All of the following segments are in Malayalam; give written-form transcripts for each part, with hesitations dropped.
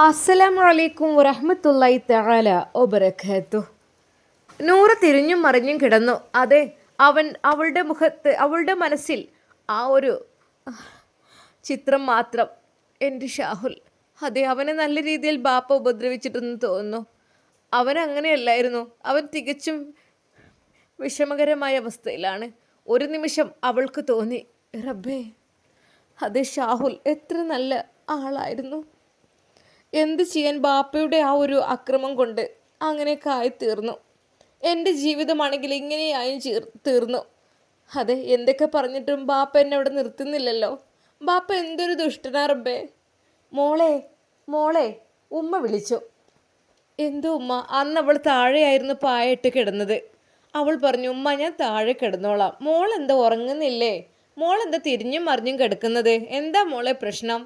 അസ്സലാമു അലൈക്കും വറഹ്മത്തുള്ളാഹി തആല വബറകാതുഹു. നൂറ് തിരിഞ്ഞും മറിഞ്ഞും കിടന്നു. അതെ, അവളുടെ മുഖത്ത്, അവളുടെ മനസ്സിൽ ആ ഒരു ചിത്രം മാത്രം. എൻ്റെ ഷാഹുൽ, അതെ, അവനെ നല്ല രീതിയിൽ ബാപ്പ ഉപദ്രവിച്ചിട്ടെന്ന് തോന്നുന്നു. അവൻ അങ്ങനെയല്ലായിരുന്നു. അവൻ തികച്ചും വിഷമകരമായ അവസ്ഥയിലാണ്. ഒരു നിമിഷം അവൾക്ക് തോന്നി, റബ്ബേ, അതെ, ഷാഹുൽ എത്ര നല്ല ആളായിരുന്നു. എന്ത് ചെയ്യാൻ, ബാപ്പയുടെ ആ ഒരു അക്രമം കൊണ്ട് അങ്ങനെയൊക്കെ ആയിത്തീർന്നു. എൻ്റെ ജീവിതമാണെങ്കിൽ ഇങ്ങനെയായും തീർന്നു. അതെ, എന്തൊക്കെ പറഞ്ഞിട്ടും ബാപ്പ എന്നെ അവിടെ നിർത്തുന്നില്ലല്ലോ. ബാപ്പ എന്തൊരു ദുഷ്ടനാ റബ്ബേ. മോളെ, മോളെ, ഉമ്മ വിളിച്ചു. എന്തോ ഉമ്മ? അന്ന് അവൾ താഴെയായിരുന്നു പായിട്ട് കിടന്നത്. അവൾ പറഞ്ഞു, ഉമ്മ ഞാൻ താഴെ കിടന്നോളാം. മോളെന്താ ഉറങ്ങുന്നില്ലേ? മോളെന്താ തിരിഞ്ഞും മറിഞ്ഞും കിടക്കുന്നത്? എന്താ മോളെ പ്രശ്നം?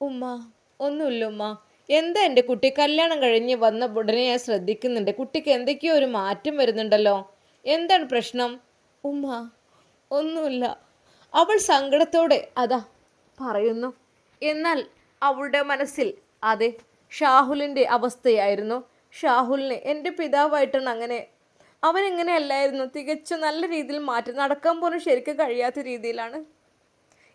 ഉമ്മ, ഒന്നുമില്ല ഉമ്മ. എന്താ എൻ്റെ കുട്ടി? കല്യാണം കഴിഞ്ഞ് വന്ന ഉടനെ ഞാൻ ശ്രദ്ധിക്കുന്നുണ്ട്, കുട്ടിക്ക് എന്തൊക്കെയോ ഒരു മാറ്റം വരുന്നുണ്ടല്ലോ. എന്താണ് പ്രശ്നം? ഉമ്മ, ഒന്നുമില്ല. അവൾ സങ്കടത്തോടെ അതാ പറയുന്നു. എന്നാൽ അവളുടെ മനസ്സിൽ അതെ ഷാഹുലിൻ്റെ അവസ്ഥയായിരുന്നു. ഷാഹുലിനെ എൻ്റെ പിതാവായിട്ടാണ് അങ്ങനെ, അവനെങ്ങനെ അല്ലായിരുന്നു. തികച്ചും നല്ല രീതിയിൽ മാറ്റി നടക്കാൻ പോലും ശരിക്കും കഴിയാത്ത രീതിയിലാണ്.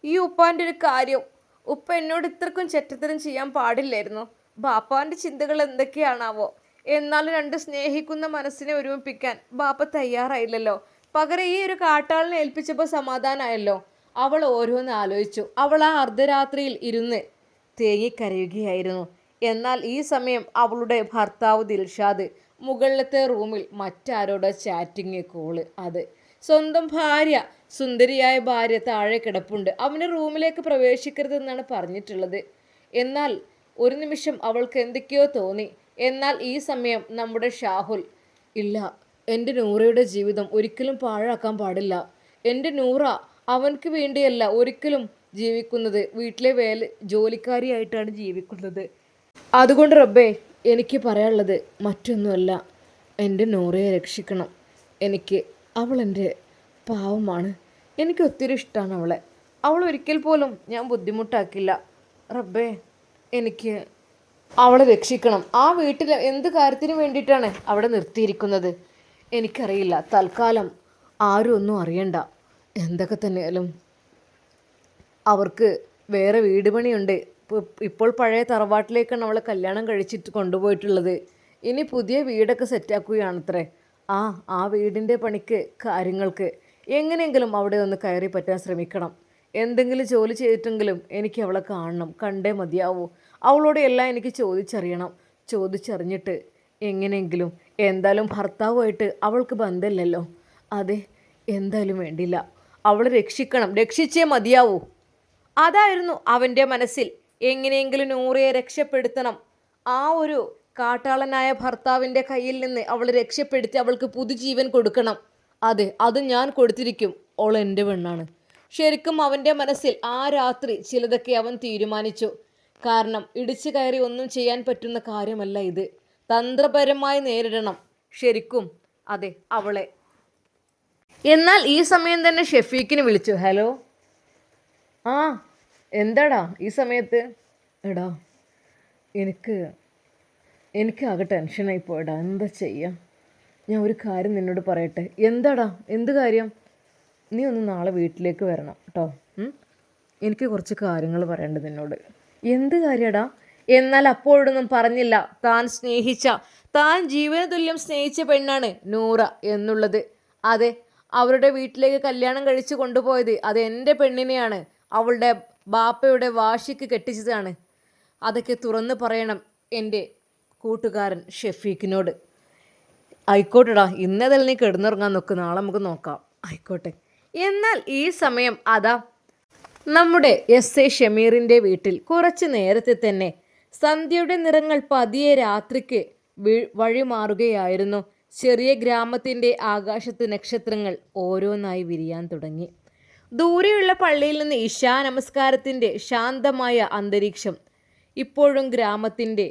ഈ ഉപ്പാൻ്റെ ഒരു കാര്യം, ഉപ്പ എന്നോട് ഇത്രക്കും ചെറ്റത്തരം ചെയ്യാൻ പാടില്ലായിരുന്നു. ബാപ്പാൻ്റെ ചിന്തകൾ എന്തൊക്കെയാണാവോ. എന്നാലും രണ്ട് സ്നേഹിക്കുന്ന മനസ്സിനെ ഒരുമിപ്പിക്കാൻ ബാപ്പ തയ്യാറായില്ലല്ലോ. പകരം ഈ ഒരു കാട്ടാളിനെ ഏൽപ്പിച്ചപ്പോൾ സമാധാനമായല്ലോ. അവൾ ഓരോന്ന് ആലോചിച്ചു. അവൾ ആ അർദ്ധരാത്രിയിൽ ഇരുന്ന് തേങ്ങിക്കരയുകയായിരുന്നു. എന്നാൽ ഈ സമയം അവളുടെ ഭർത്താവ് ദിൽഷാദ് മുകളിലത്തെ റൂമിൽ മറ്റാരോടെ ചാറ്റിങ് കോള്. അത് സ്വന്തം ഭാര്യ, സുന്ദരിയായ ഭാര്യ താഴെ കിടപ്പുണ്ട്. അവൻ്റെ റൂമിലേക്ക് പ്രവേശിക്കരുതെന്നാണ് പറഞ്ഞിട്ടുള്ളത്. എന്നാൽ ഒരു നിമിഷം അവൾക്ക് എന്തൊക്കെയോ തോന്നി. എന്നാൽ ഈ സമയം നമ്മുടെ ഷാഹുൽ, ഇല്ല, എൻ്റെ നൂറയുടെ ജീവിതം ഒരിക്കലും പാഴാക്കാൻ പാടില്ല. എൻ്റെ നൂറ അവൻക്ക് വേണ്ടിയല്ല ഒരിക്കലും ജീവിക്കുന്നത്, വീട്ടിലെ ജോലിക്കാരിയായിട്ടാണ് ജീവിക്കുന്നത്. അതുകൊണ്ട് റബ്ബേ, എനിക്ക് പറയാനുള്ളത് മറ്റൊന്നുമല്ല, എൻ്റെ നൂറയെ രക്ഷിക്കണം. അവൾ എൻ്റെ പാവമാണ്. എനിക്ക് ഒത്തിരി ഇഷ്ടമാണ് അവളെ. അവൾ ഒരിക്കൽ പോലും ഞാൻ ബുദ്ധിമുട്ടാക്കില്ല. റബ്ബേ, എനിക്ക് അവളെ രക്ഷിക്കണം. ആ വീട്ടിൽ എന്ത് കാര്യത്തിന് വേണ്ടിയിട്ടാണ് അവിടെ നിർത്തിയിരിക്കുന്നത് എനിക്കറിയില്ല. തൽക്കാലം ആരും ഒന്നും അറിയണ്ട. എന്തൊക്കെ തന്നെയാലും അവർക്ക് വേറെ വീട് പണിയുണ്ട്. ഇപ്പോൾ പഴയ തറവാട്ടിലേക്കാണ് അവളെ കല്യാണം കഴിച്ചിട്ട് കൊണ്ടുപോയിട്ടുള്ളത്. ഇനി പുതിയ വീടൊക്കെ സെറ്റാക്കുകയാണത്രേ. ആ വീടിൻ്റെ പണിക്ക് കാര്യങ്ങൾക്ക് എങ്ങനെയെങ്കിലും അവിടെ ഒന്ന് കയറി പറ്റാൻ ശ്രമിക്കണം. എന്തെങ്കിലും ജോലി ചെയ്തിട്ടെങ്കിലും എനിക്ക് അവളെ കാണണം, കണ്ടേ മതിയാവൂ. അവളോട് എല്ലാം എനിക്ക് ചോദിച്ചറിയണം. ചോദിച്ചറിഞ്ഞിട്ട് എങ്ങനെയെങ്കിലും, എന്തായാലും ഭർത്താവുമായിട്ട് അവൾക്ക് ബന്ധമില്ലല്ലോ. അതെ, എന്തായാലും വേണ്ടില്ല, അവളെ രക്ഷിക്കണം, രക്ഷിച്ചേ മതിയാവൂ. അതായിരുന്നു അവൻ്റെ മനസ്സിൽ. എങ്ങനെയെങ്കിലും നൂറയെ രക്ഷപ്പെടുത്തണം. ആ ഒരു കാട്ടാളനായ ഭർത്താവിൻ്റെ കയ്യിൽ നിന്ന് അവളെ രക്ഷപ്പെടുത്തി അവൾക്ക് പുതുജീവൻ കൊടുക്കണം. അതെ, അത് ഞാൻ കൊടുത്തിരിക്കും. അവൾ എൻ്റെ പെണ്ണാണ്. ശരിക്കും അവൻ്റെ മനസ്സിൽ ആ രാത്രി ചിലതൊക്കെ അവൻ തീരുമാനിച്ചു. കാരണം ഇടിച്ചു കയറി ഒന്നും ചെയ്യാൻ പറ്റുന്ന കാര്യമല്ല ഇത്. തന്ത്രപരമായി നേരിടണം ശരിക്കും, അതെ, അവളെ. എന്നാൽ ഈ സമയം തന്നെ ഷെഫീഖിനെ വിളിച്ചു. ഹലോ, എന്താടാ ഈ സമയത്ത്? എടാ, എനിക്ക് ആകെ ടെൻഷനായി പോയടാ. എന്താ ചെയ്യാം? ഞാൻ ഒരു കാര്യം നിന്നോട് പറയട്ടെ. എന്താടാ, എന്ത് കാര്യം? നീ ഒന്ന് നാളെ വീട്ടിലേക്ക് വരണം കേട്ടോ. എനിക്ക് കുറച്ച് കാര്യങ്ങൾ പറയേണ്ടത് നിന്നോട്. എന്ത് കാര്യടാ? എന്നാൽ അപ്പോഴൊന്നും പറഞ്ഞില്ല താൻ ജീവനതുല്യം സ്നേഹിച്ച പെണ്ണാണ് നൂറ എന്നുള്ളത്. അതെ, അവരുടെ വീട്ടിലേക്ക് കല്യാണം കഴിച്ച് കൊണ്ടുപോയത് അത് എൻ്റെ പെണ്ണിനെയാണ്. അവളുടെ ബാപ്പയുടെ വാശിക്ക് കെട്ടിച്ചതാണ്. അതൊക്കെ തുറന്ന് പറയണം എൻ്റെ കൂട്ടുകാരൻ ഷെഫീഖിനോട്. ആയിക്കോട്ടെടാ, ഇന്നതല്ല, നീ കിടന്നുറങ്ങാൻ നോക്ക്, നാളെ നമുക്ക് നോക്കാം. ആയിക്കോട്ടെ. എന്നാൽ ഈ സമയം അതാ നമ്മുടെ എസ് എ ഷമീറിൻ്റെ വീട്ടിൽ കുറച്ച് നേരത്തെ തന്നെ സന്ധ്യയുടെ നിറങ്ങൾ പതിയെ രാത്രിക്ക് വഴിമാറുകയായിരുന്നു. ചെറിയ ഗ്രാമത്തിൻ്റെ ആകാശത്ത് നക്ഷത്രങ്ങൾ ഓരോന്നായി വിരിയാൻ തുടങ്ങി. ദൂരെയുള്ള പള്ളിയിൽ നിന്ന് ഇശാ നമസ്കാരത്തിൻ്റെ ശാന്തമായ അന്തരീക്ഷം ഇപ്പോഴും ഗ്രാമത്തിൻ്റെ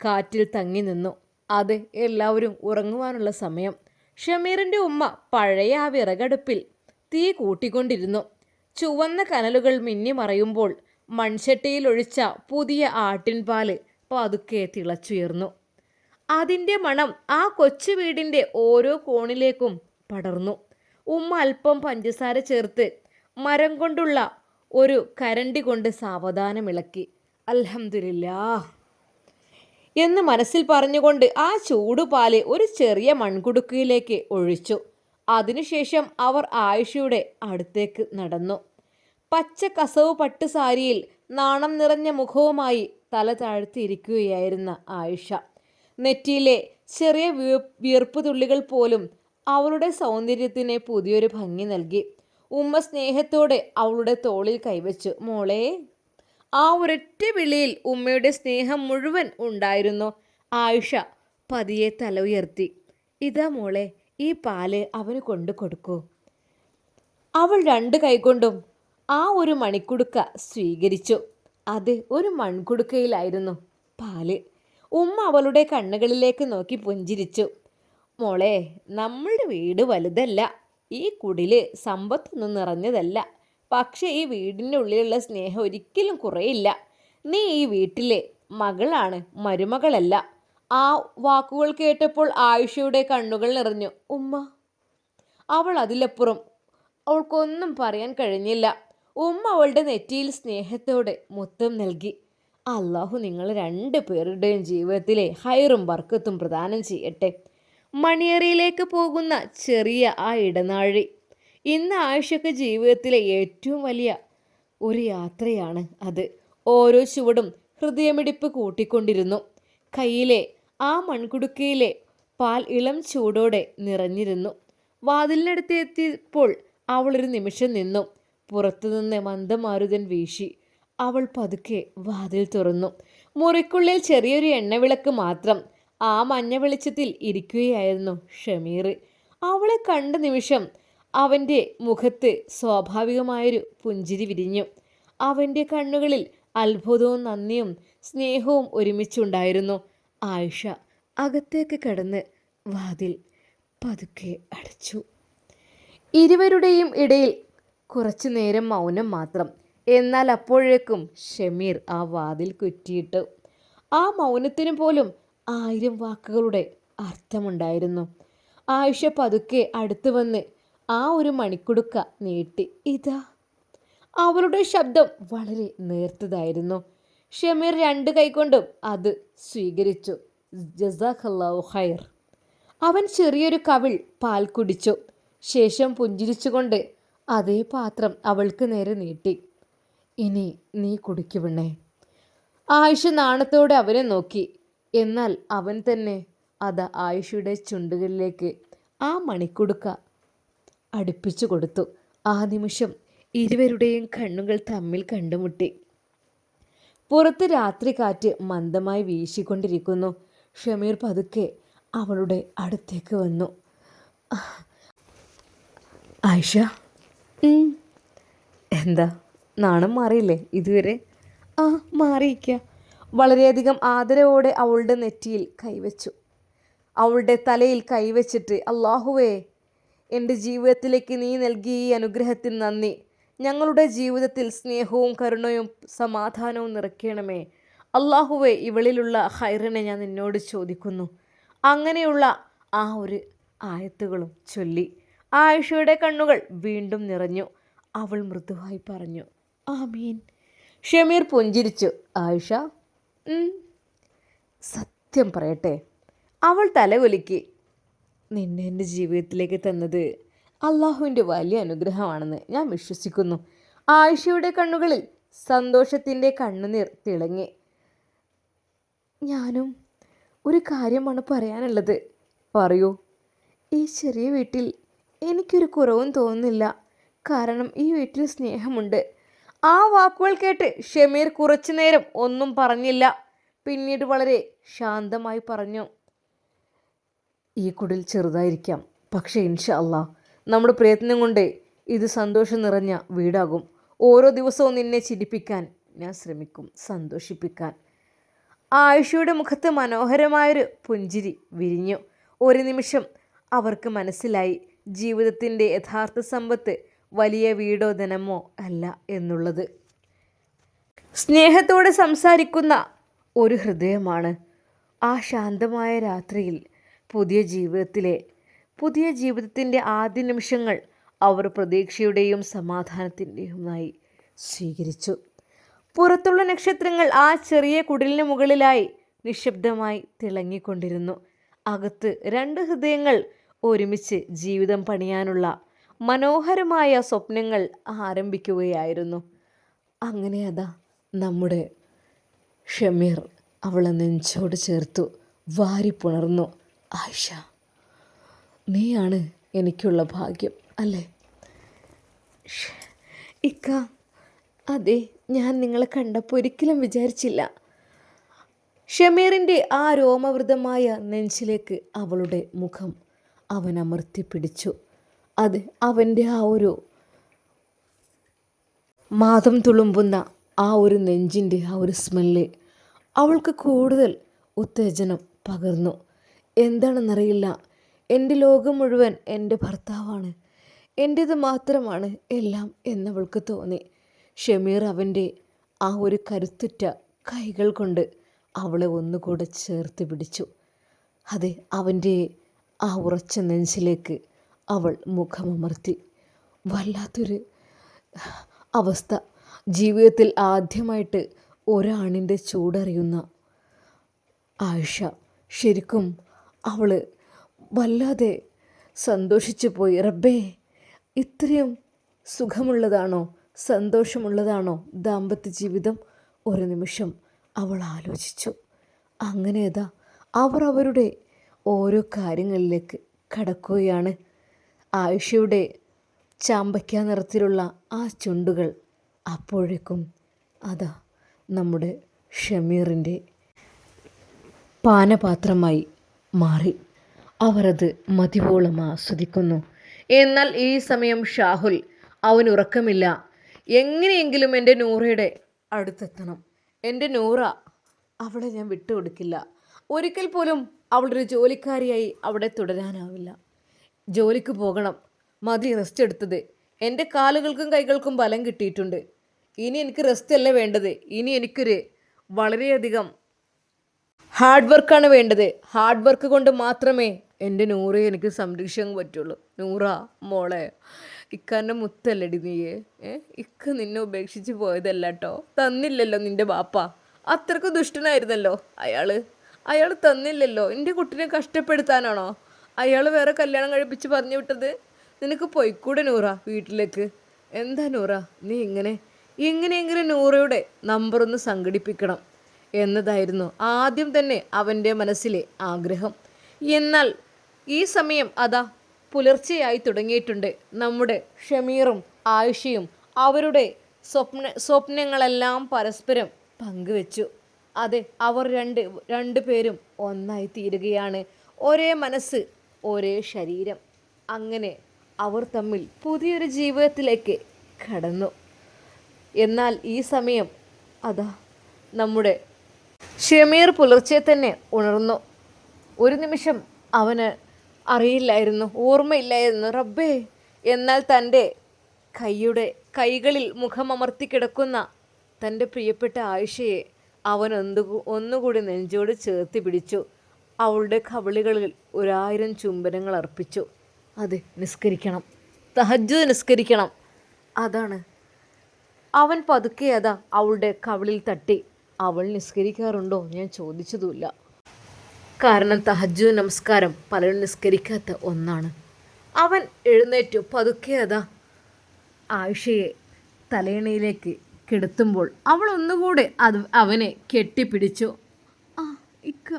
കാറ്റിൽ തങ്ങി നിന്നു. അത് എല്ലാവരും ഉറങ്ങുവാനുള്ള സമയം. ഷമീറിൻ്റെ ഉമ്മ പഴയ ആ വിറകടുപ്പിൽ തീ കൂട്ടിക്കൊണ്ടിരുന്നു. ചുവന്ന കനലുകൾ മിന്നി മറയുമ്പോൾ മൺചട്ടിയിൽ ഒഴിച്ച പുതിയ ആട്ടിൻപാല് പതുക്കെ തിളച്ചുയർന്നു. അതിൻ്റെ മണം ആ കൊച്ചു വീടിൻ്റെ ഓരോ കോണിലേക്കും പടർന്നു. ഉമ്മ അല്പം പഞ്ചസാര ചേർത്ത് മരം കൊണ്ടുള്ള ഒരു കരണ്ടി കൊണ്ട് സാവധാനം ഇളക്കി. അൽഹംദുലില്ലാ എന്ന് മനസ്സിൽ പറഞ്ഞുകൊണ്ട് ആ ചൂടുപാല് ഒരു ചെറിയ മൺകുടുക്കയിലേക്ക് ഒഴിച്ചു. അതിനുശേഷം അവർ ആയിഷയുടെ അടുത്തേക്ക് നടന്നു. പച്ച കസവ് പട്ട് സാരിയിൽ നാണം നിറഞ്ഞ മുഖവുമായി തല താഴ്ത്തിയിരിക്കുകയായിരുന്ന ആയിഷ. നെറ്റിയിലെ ചെറിയ വിയർപ്പ് തുള്ളികൾ പോലും അവളുടെ സൗന്ദര്യത്തിന് പുതിയൊരു ഭംഗി നൽകി. ഉമ്മ സ്നേഹത്തോടെ അവളുടെ തോളിൽ കൈവച്ചു. മോളെ. ആ ഒരൊറ്റ വിളിയിൽ ഉമ്മയുടെ സ്നേഹം മുഴുവൻ ഉണ്ടായിരുന്നു. ആയിഷ പതിയെ തല ഉയർത്തി. ഇതാ മോളെ, ഈ പാല് അവന് കൊണ്ടു കൊടുക്കൂ. അവൾ 2 കൈകൊണ്ടും ആ ഒരു മണിക്കുടുക്ക സ്വീകരിച്ചു. അത് ഒരു മൺകുടുക്കയിലായിരുന്നു പാല്. ഉമ്മ അവളുടെ കണ്ണുകളിലേക്ക് നോക്കി പുഞ്ചിരിച്ചു. മോളെ, നമ്മളുടെ വീട് വലുതല്ല, ഈ കുടില് സമ്പത്തൊന്നും നിറഞ്ഞതല്ല. പക്ഷേ ഈ വീടിൻ്റെ ഉള്ളിലുള്ള സ്നേഹം ഒരിക്കലും കുറയില്ല. നീ ഈ വീട്ടിലെ മകളാണ്, മരുമകളല്ല. ആ വാക്കുകൾ കേട്ടപ്പോൾ ആയിഷയുടെ കണ്ണുകൾ നിറഞ്ഞു. ഉമ്മ. അവൾ അതിലപ്പുറം അവൾക്കൊന്നും പറയാൻ കഴിഞ്ഞില്ല. ഉമ്മ അവളുടെ നെറ്റിയിൽ സ്നേഹത്തോടെ മുത്തം നൽകി. അള്ളാഹു നിങ്ങൾ 2 പേരുടെയും ജീവിതത്തിലെ ഹൈറും ബർക്കത്തും പ്രദാനം ചെയ്യട്ടെ. മണിയറയിലേക്ക് പോകുന്ന ചെറിയ ആ ഇടനാഴി ഇന്ന് ആയിഷയ്ക്ക് ജീവിതത്തിലെ ഏറ്റവും വലിയ ഒരു യാത്രയാണ് അത്. ഓരോ ചുവടും ഹൃദയമിടിപ്പ് കൂട്ടിക്കൊണ്ടിരുന്നു. കയ്യിലെ ആ മൺകുടുക്കയിലെ പാൽ ഇളം ചൂടോടെ നിറഞ്ഞിരുന്നു. വാതിലിനടുത്ത് എത്തിയപ്പോൾ അവളൊരു നിമിഷം നിന്നു. പുറത്തുനിന്ന് മന്ദമാരുതൻ വീശി. അവൾ പതുക്കെ വാതിൽ തുറന്നു. മുറിക്കുള്ളിൽ ചെറിയൊരു എണ്ണവിളക്ക് മാത്രം. ആ മഞ്ഞ വെളിച്ചത്തിൽ ഇരിക്കുകയായിരുന്നു ഷമീർ. അവളെ കണ്ട നിമിഷം അവൻ്റെ മുഖത്ത് സ്വാഭാവികമായൊരു പുഞ്ചിരി വിരിഞ്ഞു. അവൻ്റെ കണ്ണുകളിൽ അത്ഭുതവും നന്ദിയും സ്നേഹവും ഒരുമിച്ചുണ്ടായിരുന്നു. ആയിഷ അകത്തേക്ക് കടന്ന് വാതിൽ പതുക്കെ അടച്ചു. ഇരുവരുടെയും ഇടയിൽ കുറച്ചു നേരം മൗനം മാത്രം. എന്നാൽ അപ്പോഴേക്കും ഷമീർ ആ വാതിൽ കുറ്റിയിട്ടു. ആ മൗനത്തിനു പോലും 1000 വാക്കുകളുടെ അർത്ഥമുണ്ടായിരുന്നു. ആയിഷ പതുക്കെ അടുത്തു വന്ന് ആ ഒരു മണിക്കുടുക്ക നീട്ടി. ഇതാ. അവളുടെ ശബ്ദം വളരെ നേർത്തതായിരുന്നു. ഷമീർ 2 കൈകൊണ്ടും അത് സ്വീകരിച്ചു. ജസാഖല്ലാഹു ഖൈർ. അവൻ ചെറിയൊരു കവിൾ പാൽ കുടിച്ചു. ശേഷം പുഞ്ചിരിച്ചുകൊണ്ട് അതേ പാത്രം അവൾക്ക് നേരെ നീട്ടി. ഇനി നീ കുടിക്കുവിണ്ണേ. ആയിഷ നാണത്തോടെ അവനെ നോക്കി. എന്നാൽ അവൻ തന്നെ അത് ആയിഷയുടെ ചുണ്ടുകളിലേക്ക് ആ മണിക്കുടുക്ക അടുപ്പിച്ചു കൊടുത്തു. ആ നിമിഷം ഇരുവരുടെയും കണ്ണുകൾ തമ്മിൽ കണ്ടുമുട്ടി. പുറത്ത് രാത്രി കാറ്റ് മന്ദമായി വീശിക്കൊണ്ടിരിക്കുന്നു. ഷമീർ പതുക്കെ അവളുടെ അടുത്തേക്ക് വന്നു. ആയിഷ. എന്താ, നാണം മാറിയില്ലേ ഇതുവരെ? ആ, മാറിയിക്ക. വളരെയധികം ആദരവോടെ അവളുടെ നെറ്റിയിൽ കൈവച്ചു. അവളുടെ തലയിൽ കൈവച്ചിട്ട്, അല്ലാഹുവേ, എൻ്റെ ജീവിതത്തിലേക്ക് നീ നൽകിയ ഈ അനുഗ്രഹത്തിന് നന്ദി. ഞങ്ങളുടെ ജീവിതത്തിൽ സ്നേഹവും കരുണയും സമാധാനവും നിറയ്ക്കണമേ. അല്ലാഹുവേ, ഇവളിലുള്ള ഹൈറിനെ ഞാൻ നിന്നോട് ചോദിക്കുന്നു. അങ്ങനെയുള്ള ആ ഒരു ആയത്തുകളും ചൊല്ലി ആയിഷയുടെ കണ്ണുകൾ വീണ്ടും നിറഞ്ഞു. അവൾ മൃദുവായി പറഞ്ഞു, ആമീൻ. ഷമീർ പുഞ്ചിരിച്ചു. ആയിഷ, സത്യം പറയട്ടെ? അവൾ തലകുലുക്കി. നിന്നെ എൻ്റെ ജീവിതത്തിലേക്ക് തന്നത് അള്ളാഹുവിൻ്റെ വലിയ അനുഗ്രഹമാണെന്ന് ഞാൻ വിശ്വസിക്കുന്നു. ആയിഷയുടെ കണ്ണുകളിൽ സന്തോഷത്തിൻ്റെ കണ്ണുനീർ തിളങ്ങി. ഞാനും ഒരു കാര്യമാണ് പറയാനുള്ളത്. പറയൂ. ഈ ചെറിയ വീട്ടിൽ എനിക്കൊരു കുറവും തോന്നുന്നില്ല. കാരണം ഈ വീട്ടിൽ സ്നേഹമുണ്ട്. ആ വാക്കുകൾ കേട്ട് ഷമീർ കുറച്ചു നേരം ഒന്നും പറഞ്ഞില്ല. പിന്നീട് വളരെ ശാന്തമായി പറഞ്ഞു, ഈ കുടിൽ ചെറുതായിരിക്കാം, പക്ഷേ ഇൻഷാ അല്ലാഹ് നമ്മുടെ പ്രയത്നം കൊണ്ട് ഇത് സന്തോഷം നിറഞ്ഞ വീടാകും. ഓരോ ദിവസവും നിന്നെ ചിരിപ്പിക്കാൻ ഞാൻ ശ്രമിക്കും, സന്തോഷിപ്പിക്കാൻ. ആയിഷയുടെ മുഖത്ത് മനോഹരമായൊരു പുഞ്ചിരി വിരിഞ്ഞു. ഒരു നിമിഷം അവർക്ക് മനസ്സിലായി, ജീവിതത്തിൻ്റെ യഥാർത്ഥ സമ്പത്ത് വലിയ വീടോ ധനമോ അല്ല എന്നുള്ളത്. സ്നേഹത്തോടെ സംസാരിക്കുന്ന ഒരു ഹൃദയമാണ്. ആ ശാന്തമായ രാത്രിയിൽ പുതിയ ജീവിതത്തിൻ്റെ ആദ്യ നിമിഷങ്ങൾ അവർ പ്രതീക്ഷയുടെയും സമാധാനത്തിൻ്റെയുമായി സ്വീകരിച്ചു. പുറത്തുള്ള നക്ഷത്രങ്ങൾ ആ ചെറിയ കുടിലിന് മുകളിലായി നിശബ്ദമായി തിളങ്ങിക്കൊണ്ടിരുന്നു. അകത്ത് രണ്ട് ഹൃദയങ്ങൾ ഒരുമിച്ച് ജീവിതം പണിയാനുള്ള മനോഹരമായ സ്വപ്നങ്ങൾ ആരംഭിക്കുകയായിരുന്നു. അങ്ങനെ അതാ നമ്മുടെ ഷമീർ അവളെ നെഞ്ചോട് ചേർത്തു വാരിപ്പുണർന്നു. ആയിഷ, നീയാണ് എനിക്കുള്ള ഭാഗ്യം അല്ലേ? ഇക്ക, അതെ, ഞാൻ നിങ്ങളെ കണ്ടപ്പോൾ ഒരിക്കലും വിചാരിച്ചില്ല. ഷമീറിൻ്റെ ആ രോമവൃതമായ നെഞ്ചിലേക്ക് അവളുടെ മുഖം അവൻ അമർത്തിപ്പിടിച്ചു. അത് അവൻ്റെ ആ ഒരു മാതം തുളുമ്പുന്ന ആ ഒരു നെഞ്ചിൻ്റെ ആ ഒരു സ്മെല്ല് അവൾക്ക് കൂടുതൽ ഉത്തേജനം പകർന്നു. എന്താണെന്നറിയില്ല, എൻ്റെ ലോകം മുഴുവൻ എൻ്റെ ഭർത്താവാണ്, എൻ്റേത് മാത്രമാണ് എല്ലാം എന്നവൾക്ക് തോന്നി. ഷമീർ അവൻ്റെ ആ ഒരു കരുത്തുറ്റ കൈകൾ കൊണ്ട് അവളെ ഒന്നുകൂടെ ചേർത്ത് പിടിച്ചു. അതെ, അവൻ്റെ ആ ഉറച്ച നെഞ്ചിലേക്ക് അവൾ മുഖമമർത്തി. വല്ലാത്തൊരു അവസ്ഥ. ജീവിതത്തിൽ ആദ്യമായിട്ട് ഒരാണിൻ്റെ ചൂടറിയുന്ന ആയിഷ ശരിക്കും അവൾ വല്ലാതെ സന്തോഷിച്ചു പോയി. റബ്ബേ, ഇത്രയും സുഖമുള്ളതാണോ, സന്തോഷമുള്ളതാണോ ദാമ്പത്യ ജീവിതം? ഒരു നിമിഷം അവൾ ആലോചിച്ചു. അങ്ങനെ അതാ അവർ അവരുടെ ഓരോ കാര്യങ്ങളിലേക്ക് കടക്കുകയാണ്. ആയിഷയുടെ ചാമ്പയ്ക്ക നിറത്തിലുള്ള ആ ചുണ്ടുകൾ അപ്പോഴേക്കും അതാ നമ്മുടെ ഷമീറിൻ്റെ പാനപാത്രമായി മാറി. അവരത് മതിവോളം ആസ്വദിക്കുന്നു. എന്നാൽ ഈ സമയം ഷാഹുൽ, അവൻ ഉറക്കമില്ല. എങ്ങനെയെങ്കിലും എൻ്റെ നൂറയുടെ അടുത്തെത്തണം. എൻ്റെ നൂറ, അവളെ ഞാൻ വിട്ടുകൊടുക്കില്ല. ഒരിക്കൽ പോലും അവളൊരു ജോലിക്കാരിയായി അവിടെ തുടരാനാവില്ല. ജോലിക്ക് പോകണം. മതി റെസ്റ്റ് എടുത്തത്. എൻ്റെ കാലുകൾക്കും കൈകൾക്കും ബലം കിട്ടിയിട്ടുണ്ട്. ഇനി എനിക്ക് റെസ്റ്റ് അല്ല വേണ്ടത്. ഇനി എനിക്കൊരു വളരെയധികം ഹാർഡ് വർക്കാണ് വേണ്ടത്. ഹാർഡ് വർക്ക് കൊണ്ട് മാത്രമേ എൻ്റെ നൂറയെ എനിക്ക് സംരക്ഷിക്കാൻ പറ്റുള്ളൂ. നൂറ മോളെ, ഇക്കാൻ്റെ മുത്തല്ലടി നീയെ. ഇക്ക നിന്നെ ഉപേക്ഷിച്ച് പോയതല്ല കേട്ടോ. തന്നില്ലല്ലോ നിൻ്റെ ബാപ്പ. അത്രയ്ക്ക് ദുഷ്ടനായിരുന്നല്ലോ അയാൾ തന്നില്ലല്ലോ. എൻ്റെ കുട്ടിനെ കഷ്ടപ്പെടുത്താനാണോ അയാൾ വേറെ കല്യാണം കഴിപ്പിച്ച് പറഞ്ഞു വിട്ടത്? നിനക്ക് പോയിക്കൂടെ നൂറ വീട്ടിലേക്ക്? എന്താ നൂറ നീ എങ്ങനെയെങ്കിലും നൂറയുടെ നമ്പറൊന്ന് സംഘടിപ്പിക്കണം എന്നതായിരുന്നു ആദ്യം തന്നെ അവൻ്റെ മനസ്സിലെ ആഗ്രഹം. എന്നാൽ ഈ സമയം അതാ പുലർച്ചെയായി തുടങ്ങിയിട്ടുണ്ട്. നമ്മുടെ ഷമീറും ആയിഷയും അവരുടെ സ്വപ്നങ്ങളെല്ലാം പരസ്പരം പങ്കുവെച്ചു. അതെ, അവർ രണ്ടുപേരും ഒന്നായി തീരുകയാണ്. ഒരേ മനസ്സ്, ഒരേ ശരീരം. അങ്ങനെ അവർ തമ്മിൽ പുതിയൊരു ജീവിതത്തിലേക്ക് കടന്നു. എന്നാൽ ഈ സമയം അതാ നമ്മുടെ ഷമീർ പുലർച്ചെ തന്നെ ഉണർന്നു. ഒരു നിമിഷം അവന് അറിയില്ലായിരുന്നു, ഓർമ്മയില്ലായിരുന്നു. റബ്ബേ! എന്നാൽ തൻ്റെ കൈകളിൽ മുഖമമർത്തി കിടക്കുന്ന തൻ്റെ പ്രിയപ്പെട്ട ആയിഷയെ അവൻ ഒന്നുകൂടി നെഞ്ചോട് ചേർത്ത് പിടിച്ചു. അവളുടെ കവിളുകളിൽ 1000 ചുംബനങ്ങൾ അർപ്പിച്ചു. അതെ, നിസ്കരിക്കണം, തഹജ്ജുദ് നിസ്കരിക്കണം. അതാണ് അവൻ പതുക്കെ അതാ അവളുടെ കവിളിൽ തട്ടി. അവൾ നിസ്കരിക്കാറുണ്ടോ ഞാൻ ചോദിച്ചതുമില്ല. കാരണം തഹജ്ജുദ് നമസ്കാരം പലരും നിസ്കരിക്കാത്ത ഒന്നാണ്. അവൻ എഴുന്നേറ്റു. പതുക്കെ അതാ ആയിഷയെ തലയണയിലേക്ക് കിടത്തുമ്പോൾ അവൾ ഒന്നുകൂടെ അവനെ കെട്ടിപ്പിടിച്ചു. ആ ഇക്ക.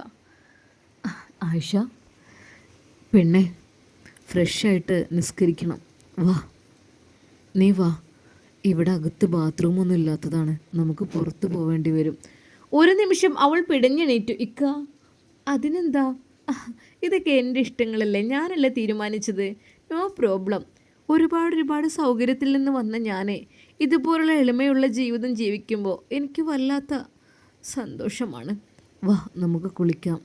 ആയിഷ പെണ്ണെ, ഫ്രഷായിട്ട് നിസ്കരിക്കണം. വാ, നീ വാ. ഇവിടെ അകത്ത് ബാത്റൂമൊന്നും ഇല്ലാത്തതാണ്, നമുക്ക് പുറത്ത് പോവേണ്ടി വരും. ഒരു നിമിഷം അവൾ പിടഞ്ഞെണീറ്റു. ഇക്ക, അതിനെന്താ? ഇതൊക്കെ എൻ്റെ ഇഷ്ടങ്ങളല്ലേ, ഞാനല്ലേ തീരുമാനിച്ചത്. No problem. ഒരുപാട് സൗകര്യത്തിൽ നിന്ന് വന്ന ഞാനേ ഇതുപോലുള്ള എളിമയുള്ള ജീവിതം ജീവിക്കുമ്പോൾ എനിക്ക് വല്ലാത്ത സന്തോഷമാണ്. വാ, നമുക്ക് കുളിക്കാം.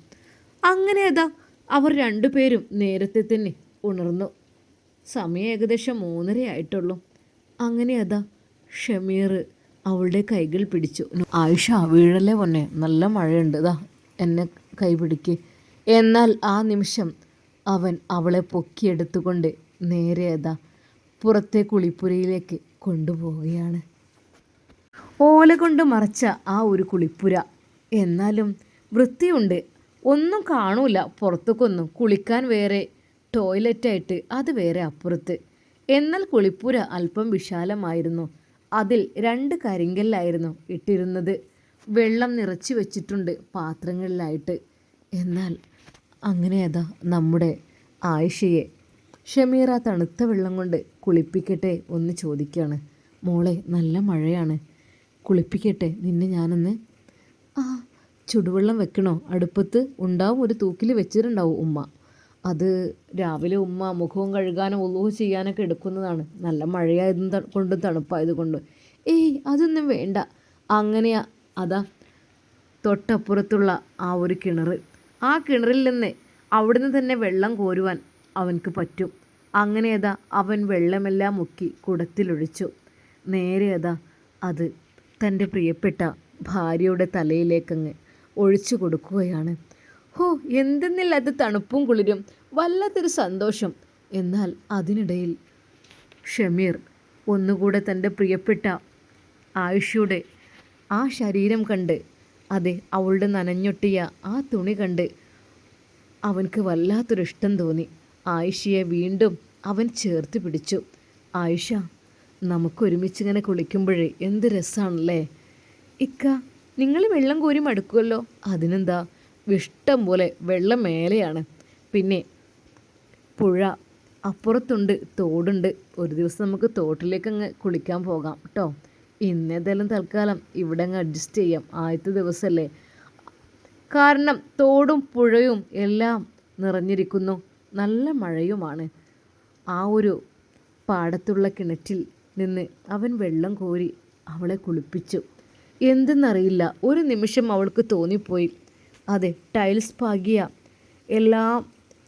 അങ്ങനെ അതാ അവർ രണ്ടുപേരും നേരത്തെ തന്നെ ഉണർന്നു. സമയം ഏകദേശം 3:30 ആയിട്ടുള്ളൂ. അങ്ങനെ അതാ ഷമീർ അവളുടെ കൈകൾ പിടിച്ചു. ആയിഷ, വീഴല്ലേ പൊന്നെ, നല്ല മഴയുണ്ട്, ഇതാ എന്നെ കൈ പിടിക്ക്. എന്നാൽ ആ നിമിഷം അവൻ അവളെ പൊക്കിയെടുത്തുകൊണ്ട് നേരെ അതാ പുറത്തെ കുളിപ്പുരയിലേക്ക് കൊണ്ടുപോവുകയാണ്. ഓല കൊണ്ട് മറച്ച ആ ഒരു കുളിപ്പുര, എന്നാലും വൃത്തിയുണ്ട്, ഒന്നും കാണൂല പുറത്തേക്കൊന്നും. കുളിക്കാൻ വേറെ ടോയ്ലറ്റായിട്ട് അത് വേറെ അപ്പുറത്ത്. എന്നാൽ കുളിപ്പുര അല്പം വിശാലമായിരുന്നു. അതിൽ 2 കരിങ്കല്ലായിരുന്നു ഇട്ടിരുന്നത്. വെള്ളം നിറച്ചു വെച്ചിട്ടുണ്ട് പാത്രങ്ങളിലായിട്ട്. എന്നാൽ അങ്ങനെ അതാ നമ്മുടെ ആയിഷയെ ഷമീറ തണുത്ത വെള്ളം കൊണ്ട് കുളിപ്പിക്കട്ടെ ഒന്ന് ചോദിക്കുകയാണ്. മോളെ, നല്ല മഴയാണ്, കുളിപ്പിക്കട്ടെ നിന്നെ ഞാനൊന്ന്? ആ, ചുടുവെള്ളം വെക്കണോ? അടുപ്പത്ത് ഉണ്ടാവും, ഒരു തൂക്കിൽ വെച്ചിട്ടുണ്ടാവും ഉമ്മ. അത് രാവിലെ ഉമ്മ മുഖവും കഴുകാനും ഉളൂഹ് ചെയ്യാനൊക്കെ എടുക്കുന്നതാണ്, നല്ല മഴയായത് കൊണ്ടും തണുപ്പായതുകൊണ്ടും. ഏയ്, അതൊന്നും വേണ്ട. അങ്ങനെയാ അതാ തൊട്ടപ്പുറത്തുള്ള ആ ഒരു കിണർ, ആ കിണറിൽ നിന്ന് അവിടുന്ന് തന്നെ വെള്ളം കോരുവാൻ അവൻക്ക് പറ്റും. അങ്ങനെ അതാ അവൻ വെള്ളമെല്ലാം മുക്കി കുടത്തിലൊഴിച്ചു. നേരെ അതാ അത് തൻ്റെ പ്രിയപ്പെട്ട ഭാര്യയുടെ തലയിലേക്കങ്ങ് ഒഴിച്ചു കൊടുക്കുകയാണ്. ഹോ, എന്തെന്നില്ലാത്ത തണുപ്പും കുളിരും, വല്ലാത്തൊരു സന്തോഷം. എന്നാൽ അതിനിടയിൽ ഷമീർ ഒന്നുകൂടെ തൻ്റെ പ്രിയപ്പെട്ട ആയിഷയുടെ ആ ശരീരം കണ്ട്, അതെ അവളുടെ നനഞ്ഞൊട്ടിയ ആ തുണി കണ്ട് അവൻക്ക് വല്ലാത്തൊരു ഇഷ്ടം തോന്നി. ആയിഷയെ വീണ്ടും അവൻ ചേർത്ത് പിടിച്ചു. ആയിഷ, നമുക്കൊരുമിച്ചിങ്ങനെ കുളിക്കുമ്പോഴേ എന്ത് രസമാണല്ലേ. ഇക്ക, നിങ്ങൾ വെള്ളം കോരി മടുക്കുമല്ലോ. അതിനെന്താ, ഇഷ്ടം പോലെ വെള്ളം മേലെയാണ്. പിന്നെ പുഴ അപ്പുറത്തുണ്ട്, തോടുണ്ട്. ഒരു ദിവസം നമുക്ക് തോട്ടിലേക്ക് അങ്ങ് കുളിക്കാൻ പോകാം കേട്ടോ. ഇന്നേതായാലും തൽക്കാലം ഇവിടെ അങ്ങ് അഡ്ജസ്റ്റ് ചെയ്യാം, ആദ്യത്തെ ദിവസമല്ലേ. കാരണം തോടും പുഴയും എല്ലാം നിറഞ്ഞിരിക്കുന്നു, നല്ല മഴയുമാണ്. ആ ഒരു പാടത്തുള്ള കിണറ്റിൽ നിന്ന് അവൻ വെള്ളം കോരി അവളെ കുളിപ്പിച്ചു. എന്തെന്നറിയില്ല, ഒരു നിമിഷം അവൾക്ക് തോന്നിപ്പോയി, അതെ ടൈൽസ് പാകിയ എല്ലാ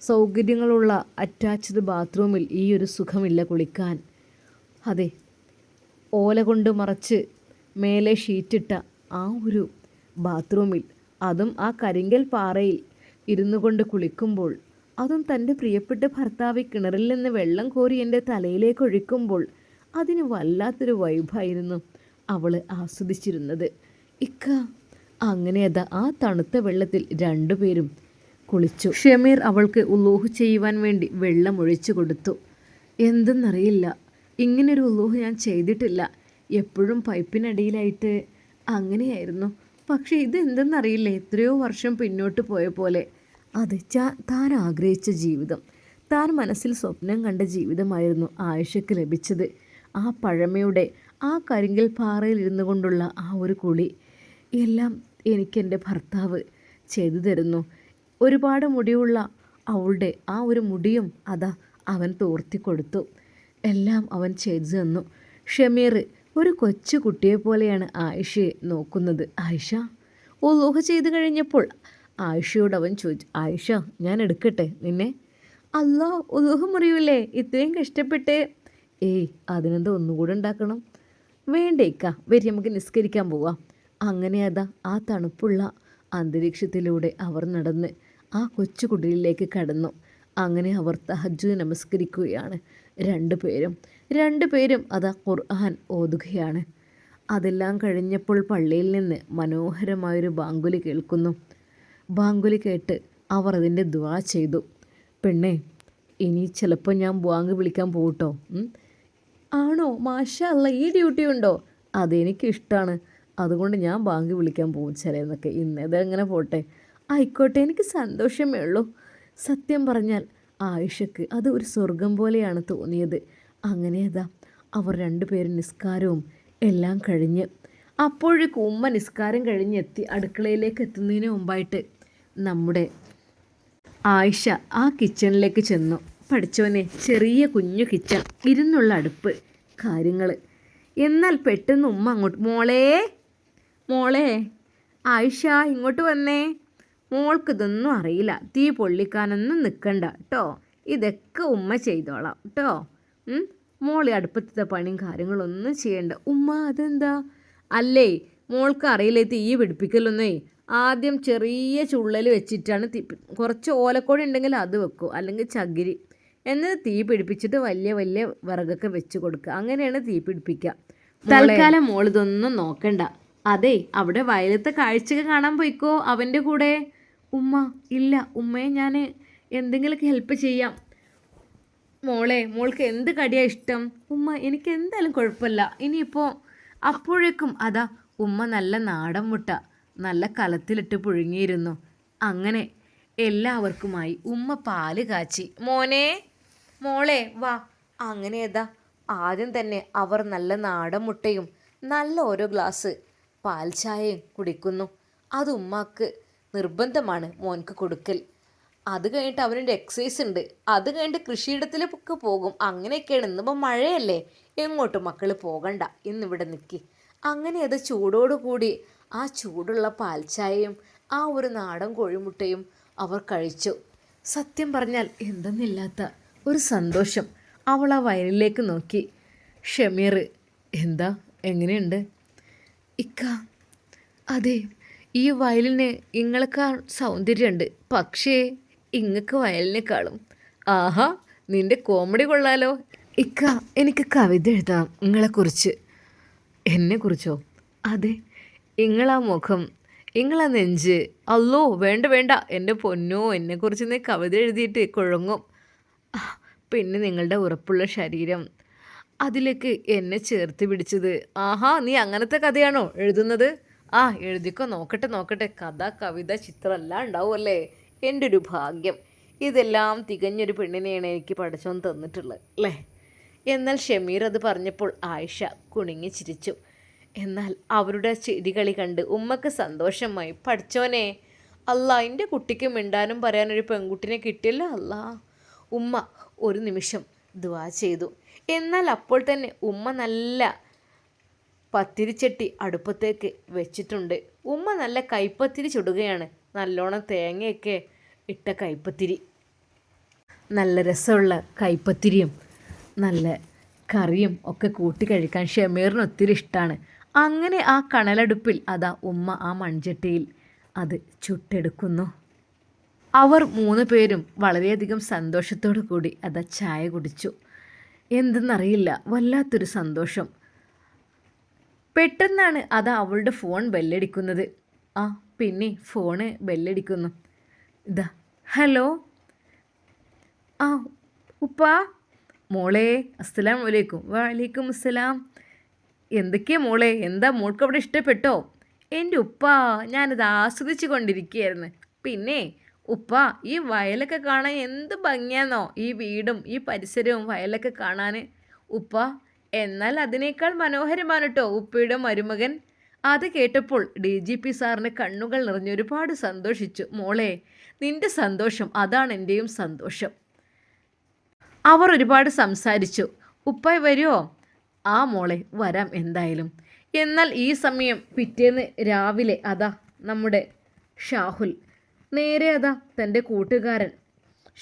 സൗകര്യങ്ങളുള്ള അറ്റാച്ച്ഡ് ബാത്റൂമിൽ ഈ ഒരു സുഖമില്ല കുളിക്കാൻ. അതെ, ഓല കൊണ്ട് മറച്ച് മേലെ ഷീറ്റിട്ട ആ ഒരു ബാത്റൂമിൽ, അതും ആ കരിങ്കൽ പാറയിൽ ഇരുന്നു കൊണ്ട് കുളിക്കുമ്പോൾ, അതും തൻ്റെ പ്രിയപ്പെട്ട ഭർത്താവ് കിണറിൽ നിന്ന് വെള്ളം കോരി എൻ്റെ തലയിലേക്ക് ഒഴിക്കുമ്പോൾ, അതിന് വല്ലാത്തൊരു വൈബായിരുന്നു അവൾ ആസ്വദിച്ചിരുന്നത്. ഇക്ക, അങ്ങനെ അതാ ആ തണുത്ത വെള്ളത്തിൽ 2 പേരും കുളിച്ചു. ഷമീർ അവൾക്ക് ഉളൂഹ് ചെയ്യുവാൻ വേണ്ടി വെള്ളം ഒഴിച്ചു കൊടുത്തു. എന്തെന്നറിയില്ല, ഇങ്ങനൊരു ഉളൂഹ് ഞാൻ ചെയ്തിട്ടില്ല. എപ്പോഴും പൈപ്പിനടിയിലായിട്ട് അങ്ങനെയായിരുന്നു. പക്ഷേ ഇത് എന്തെന്നറിയില്ല, എത്രയോ വർഷം പിന്നോട്ട് പോയ പോലെ. അത് താൻ ആഗ്രഹിച്ച ജീവിതം, താൻ മനസ്സിൽ സ്വപ്നം കണ്ട ജീവിതമായിരുന്നു ആയിഷയ്ക്ക് ലഭിച്ചത്. ആ പഴമയുടെ ആ കരിങ്കൽ പാറയിൽ ഇരുന്നു കൊണ്ടുള്ള ആ ഒരു കുളി എല്ലാം എനിക്കെൻ്റെ ഭർത്താവ് ചെയ്തു തരുന്നു. ഒരുപാട് മുടിയുള്ള അവളുടെ ആ ഒരു മുടിയും അതാ അവൻ തോർത്തി കൊടുത്തു. എല്ലാം അവൻ ചെയ്തു തന്നു. ഷമീർ ഒരു കൊച്ചു കുട്ടിയെ പോലെയാണ് ആയിഷയെ നോക്കുന്നത്. ആയിഷ ഉളൂഹ് ചെയ്ത് കഴിഞ്ഞപ്പോൾ ആയിഷയോട് അവൻ ചോദിച്ചു, ആയിഷ, ഞാൻ എടുക്കട്ടെ നിന്നെ? അല്ലാ, ഉളൂഹ് മുറിയൂലേ ഇത്രയും കഷ്ടപ്പെട്ട്? ഏയ്, അതിനെന്താ ഒന്നുകൂടെ ഉണ്ടാക്കണം? വേണ്ടേക്ക, വരി നമുക്ക് നിസ്കരിക്കാൻ പോവാം. അങ്ങനെ അതാ ആ തണുപ്പുള്ള അന്തരീക്ഷത്തിലൂടെ അവർ നടന്ന് ആ കൊച്ചു കുടിലിലേക്ക് കടന്നു. അങ്ങനെ അവർ തഹജ്ജുദ് നമസ്കരിക്കുകയാണ്. 2 പേരും അതാ ഖുർആൻ ഓതുകയാണ്. അതെല്ലാം കഴിഞ്ഞപ്പോൾ പള്ളിയിൽ നിന്ന് മനോഹരമായൊരു ബാങ്കുലി കേൾക്കുന്നു. ബാങ്കുലി കേട്ട് അവർ അതിൻ്റെ ദുആ ചെയ്തു. പെണ്ണേ, ഇനി ചിലപ്പോൾ ഞാൻ ബാങ്ക് വിളിക്കാൻ പോകട്ടോ. ആണോ? മാഷാ അല്ലാ, ഈ ഡ്യൂട്ടി ഉണ്ടോ? അതെനിക്കിഷ്ടമാണ്, അതുകൊണ്ട് ഞാൻ ബാങ്ക് വിളിക്കാൻ പോകും ചിലന്നൊക്കെ. ഇന്നതെങ്ങനെ പോട്ടെ. ആയിക്കോട്ടെ, എനിക്ക് സന്തോഷമേ ഉള്ളൂ. സത്യം പറഞ്ഞാൽ ആയിഷക്ക് അത് ഒരു സ്വർഗം പോലെയാണ് തോന്നിയത്. അങ്ങനെ അതാ അവർ 2 പേരും നിസ്കാരവും എല്ലാം കഴിഞ്ഞ്, അപ്പോഴേക്കും ഉമ്മ നിസ്കാരം കഴിഞ്ഞെത്തി. അടുക്കളയിലേക്ക് എത്തുന്നതിന് മുമ്പായിട്ട് നമ്മുടെ ആയിഷ ആ കിച്ചണിലേക്ക് ചെന്നു. പഠിച്ചവനെ, ചെറിയ കുഞ്ഞു കിച്ചൺ, ഇരുന്നുള്ള അടുപ്പ്, കാര്യങ്ങൾ. എന്നാൽ പെട്ടെന്ന് ഉമ്മ അങ്ങോട്ട്, മോളെ ആയിഷ ഇങ്ങോട്ട് വന്നേ. മോൾക്കിതൊന്നും അറിയില്ല, തീ പൊള്ളിക്കാനൊന്നും നിൽക്കണ്ട കേട്ടോ, ഇതൊക്കെ ഉമ്മ ചെയ്തോളാം കേട്ടോ. മോളി അടുപ്പത്തെ പണിയും കാര്യങ്ങളൊന്നും ചെയ്യണ്ട. ഉമ്മ, അതെന്താ? അല്ലേ മോൾക്ക് അറിയില്ലേ തീ പിടിപ്പിക്കലൊന്നേ. ആദ്യം ചെറിയ ചുള്ളൽ വെച്ചിട്ടാണ് കുറച്ച് ഓലക്കോടി ഉണ്ടെങ്കിൽ അത് വെക്കും, അല്ലെങ്കിൽ ചകിരി. എന്നിട്ട് തീ പിടിപ്പിച്ചിട്ട് വലിയ വലിയ വിറകൊക്കെ വെച്ച് കൊടുക്കുക. അങ്ങനെയാണ് തീ പിടിപ്പിക്കുക. തൽക്കാലം മോൾ ഇതൊന്നും നോക്കണ്ട. അതെ, അവിടെ വയലത്തെ കാഴ്ചയൊക്കെ കാണാൻ പോയിക്കോ അവൻ്റെ കൂടെ. ഉമ്മ ഇല്ല ഉമ്മയെ ഞാൻ എന്തെങ്കിലുമൊക്കെ ഹെൽപ്പ് ചെയ്യാം. മോൾക്ക് എന്ത് കടിയാണ് ഇഷ്ടം? ഉമ്മ എനിക്ക് എന്തായാലും കുഴപ്പമില്ല. ഇനിയിപ്പോൾ അപ്പോഴേക്കും അതാ ഉമ്മ നല്ല നാടൻ മുട്ട നല്ല കലത്തിലിട്ട് പുഴുങ്ങിയിരുന്നു. അങ്ങനെ എല്ലാവർക്കുമായി ഉമ്മ പാല് കാച്ചി. മോളെ വാ. അങ്ങനെ ആദ്യം തന്നെ അവർ നല്ല നാടൻ മുട്ടയും നല്ല ഓരോ ഗ്ലാസ് പാൽ ചായയും കുടിക്കുന്നു. അത് ഉമ്മാക്ക് നിർബന്ധമാണ് മോൻക്ക് കൊടുക്കൽ. അത് കഴിഞ്ഞിട്ട് അവൻ്റെ എക്സസൈസ് ഉണ്ട്. അത് കഴിഞ്ഞിട്ട് കൃഷിയിടത്തിലൊക്കെ പോകും. അങ്ങനെയൊക്കെയാണ്. ഇന്നിപ്പോൾ മഴയല്ലേ, എങ്ങോട്ടും മക്കൾ പോകണ്ട, ഇന്നിവിടെ നിൽക്കി. അങ്ങനെ അത് ചൂടോടുകൂടി ആ ചൂടുള്ള പാൽച്ചായയും ആ ഒരു നാടൻ കോഴിമുട്ടയും അവർ കഴിച്ചു. സത്യം പറഞ്ഞാൽ എന്തെന്നില്ലാത്ത ഒരു സന്തോഷം. അവൾ ആ വയലിലേക്ക് നോക്കി. ഷമീർ, എന്താ എങ്ങനെയുണ്ട്? ഇക്ക, അതെ, ഈ വയലിന് ഇങ്ങളെക്കാൾ സൗന്ദര്യമുണ്ട്. പക്ഷേ ഇങ്ങക്ക് വയലിനേക്കാളും. ആഹാ, നിന്റെ കോമഡി കൊള്ളാലോ. ഇക്ക, എനിക്ക് കവിത എഴുതാം നിങ്ങളെക്കുറിച്ച്. എന്നെക്കുറിച്ചോ? അതെ, ഇങ്ങളാ മുഖം, ഇങ്ങളാ നെഞ്ച്. അല്ലോ വേണ്ട വേണ്ട എൻ്റെ പൊന്നോ, എന്നെക്കുറിച്ച് നീ കവിത എഴുതിയിട്ട് കുഴങ്ങും. പിന്നെ നിങ്ങളുടെ ഉറപ്പുള്ള ശരീരം, അതിലേക്ക് എന്നെ ചേർത്ത് പിടിച്ചത്. ആഹാ, നീ അങ്ങനത്തെ കഥയാണോ എഴുതുന്നത്? ആ എഴുതിക്കോ, നോക്കട്ടെ. കഥ, കവിത, ചിത്രം എല്ലാം ഉണ്ടാവുമല്ലേ. എൻ്റെ ഒരു ഭാഗ്യം. ഇതെല്ലാം തികഞ്ഞൊരു പെണ്ണിനെയാണ് എനിക്ക് പഠിച്ചോൻ തന്നിട്ടുള്ളത് അല്ലേ. എന്നാൽ ഷമീർ അത് പറഞ്ഞപ്പോൾ ആയിഷ കുണുങ്ങി ചിരിച്ചു. എന്നാൽ അവരുടെ ചിരികളി കണ്ട് ഉമ്മക്ക് സന്തോഷമായി. പഠിച്ചോനെ, അല്ലാ, എൻ്റെ കുട്ടിക്ക് മിണ്ടാനും പറയാനൊരു പെൺകുട്ടിനെ കിട്ടിയല്ലോ അല്ലാ. ഉമ്മ ഒരു നിമിഷം ദുആ ചെയ്തു. എന്നാൽ അപ്പോൾ തന്നെ ഉമ്മ നല്ല പത്തിരിച്ചട്ടി അടുപ്പത്തേക്ക് വെച്ചിട്ടുണ്ട്. ഉമ്മ നല്ല കൈപ്പത്തിരി ചുടുകയാണ്. നല്ലോണം തേങ്ങയൊക്കെ ഇട്ട കൈപ്പത്തിരി, നല്ല രസമുള്ള കൈപ്പത്തിരിയും നല്ല കറിയും ഒക്കെ കൂട്ടി കഴിക്കാൻ ഷമീറിന് ഒത്തിരി ഇഷ്ടമാണ്. അങ്ങനെ ആ കണലടുപ്പിൽ അതാ ഉമ്മ ആ മൺചട്ടിയിൽ അത് ചുട്ടെടുക്കുന്നു. അവർ 3 പേരും വളരെയധികം സന്തോഷത്തോടു കൂടി അതാ ചായ കുടിച്ചു. എന്തെന്നറിയില്ല, വല്ലാത്തൊരു സന്തോഷം. പെട്ടെന്നാണ് അതാ അവളുടെ ഫോൺ ബെല്ലടിക്കുന്നത്. ആ പിന്നെ ഫോണ് ബെല്ലടിക്കുന്നു. ഇതാ, ഹലോ. ആ ഉപ്പാ. മോളെ, അസ്സലാമു അലൈക്കും. വലൈക്കും അസ്സലാം. എന്തൊക്കെയാ മോളെ, എന്താ മോൾക്ക് അവിടെ ഇഷ്ടപ്പെട്ടോ? എൻ്റെ ഉപ്പാ, ഞാനത് ആസ്വദിച്ച് കൊണ്ടിരിക്കുകയായിരുന്നു. പിന്നെ ഉപ്പ, ഈ വയലൊക്കെ കാണാൻ എന്ത് ഭംഗിയാന്നോ, ഈ വീടും ഈ പരിസരവും വയലൊക്കെ കാണാൻ. ഉപ്പ, എന്നാൽ അതിനേക്കാൾ മനോഹരമാണ് കേട്ടോ ഉപ്പയുടെ മരുമകൻ. അത് കേട്ടപ്പോൾ DGP സാറിന് കണ്ണുകൾ നിറഞ്ഞ് ഒരുപാട് സന്തോഷിച്ചു. മോളെ, നിൻ്റെ സന്തോഷം അതാണ് എൻ്റെയും സന്തോഷം. അവർ ഒരുപാട് സംസാരിച്ചു. ഉപ്പായ് വരുമോ? ആ മോളെ, വരാം എന്തായാലും. എന്നാൽ ഈ സമയം പിറ്റേന്ന് രാവിലെ അതാ നമ്മുടെ ഷാഹുൽ നേരെ അതാ തൻ്റെ കൂട്ടുകാരൻ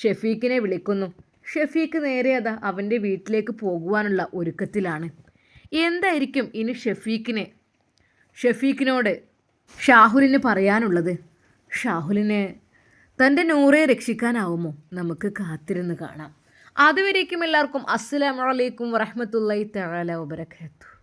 ഷെഫീഖിനെ വിളിക്കുന്നു. ഷെഫീഖ് നേരെ അതാ അവൻ്റെ വീട്ടിലേക്ക് പോകുവാനുള്ള ഒരുക്കത്തിലാണ്. എന്തായിരിക്കും ഇനി ഷെഫീഖിനോട് ഷാഹുലിന് പറയാനുള്ളത്? ഷാഹുലിന് തൻ്റെ നൂറയെ രക്ഷിക്കാനാവുമോ? നമുക്ക് കാത്തിരുന്ന് കാണാം. അതുവരേക്കും എല്ലാവർക്കും അസ്സലാമു അലൈക്കും വറഹ്മത്തുള്ളാഹി തആല വബറകാതുഹു.